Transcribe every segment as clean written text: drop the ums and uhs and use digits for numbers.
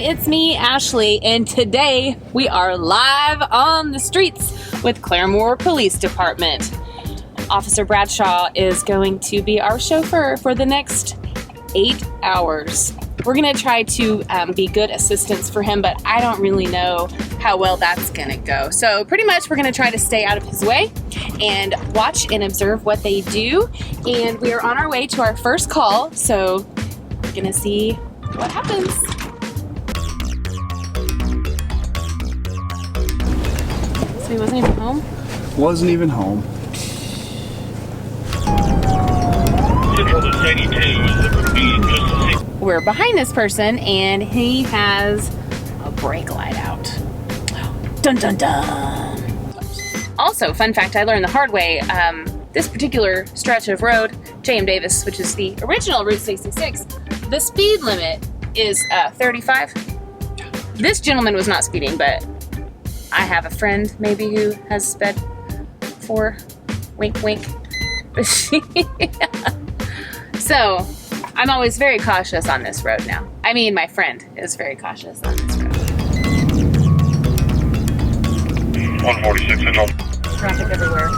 it's me, Ashley, and today we are live on the streets with Claremore Police Department. Officer Bradshaw is going to be our chauffeur for the next 8 hours. We're going to try to be good assistants for him, but I don't really know how well that's going to go. So pretty much we're going to try to stay out of his way and watch and observe what they do. And we are on our way to our first call, so we're going to see what happens. So he wasn't even home? Wasn't even home. We're behind this person and he has a brake light out. Dun dun dun! Also, fun fact I learned the hard way, this particular stretch of road, J.M. Davis, which is the original Route 66, the speed limit is 35. This gentleman was not speeding, but I have a friend maybe who has sped 4. Wink wink. So, I'm always very cautious on this road now. I mean, my friend is very cautious on this road. 146 and up. Traffic everywhere. No,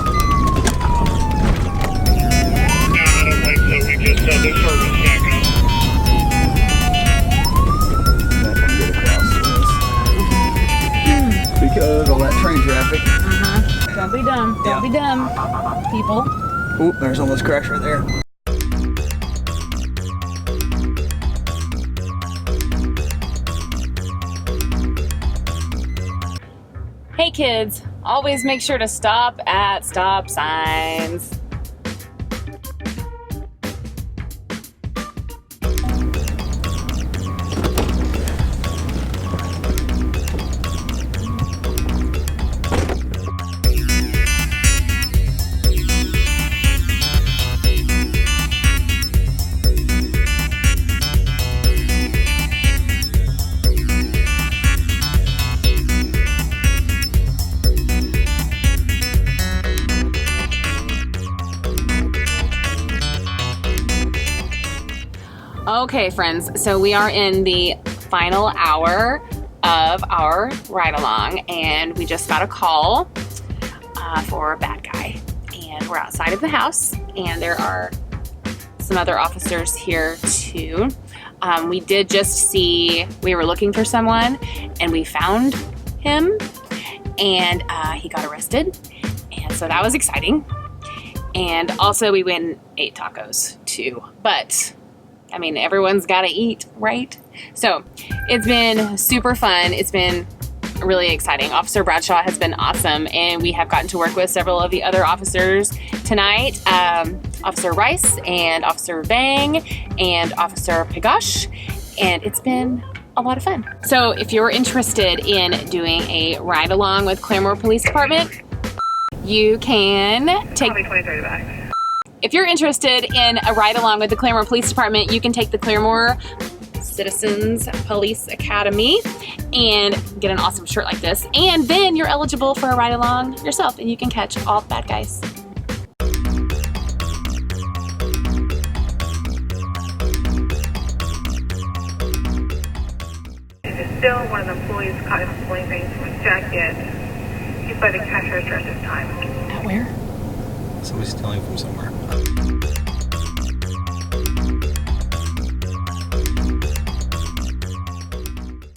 I don't think so. We just had the service back up. Because all that train traffic. Don't be dumb. Don't be dumb, people. Oop, there's almost crash right there. Hey kids, always make sure to stop at stop signs. Okay, friends, so we are in the final hour of our ride-along, and we just got a call for a bad guy. And we're outside of the house, and there are some other officers here too. We did just see, we were looking for someone, and we found him, and he got arrested, and so that was exciting. And also we went and ate tacos too, but I mean, everyone's got to eat, right? So it's been super fun. It's been really exciting. Officer Bradshaw has been awesome, and we have gotten to work with several of the other officers tonight. Officer Rice and Officer Vang and Officer Pigosh, and it's been a lot of fun. So if you're interested in doing a ride along with Claremore Police Department, you can take... If you're interested in a ride along with the Claremore Police Department, you can take the Claremore Citizens Police Academy and get an awesome shirt like this. And then you're eligible for a ride along yourself, and you can catch all the bad guys. There's still one of the employees caught him pulling things from his jacket. He's by the cash register at this time. At where? Somebody's stealing from somewhere.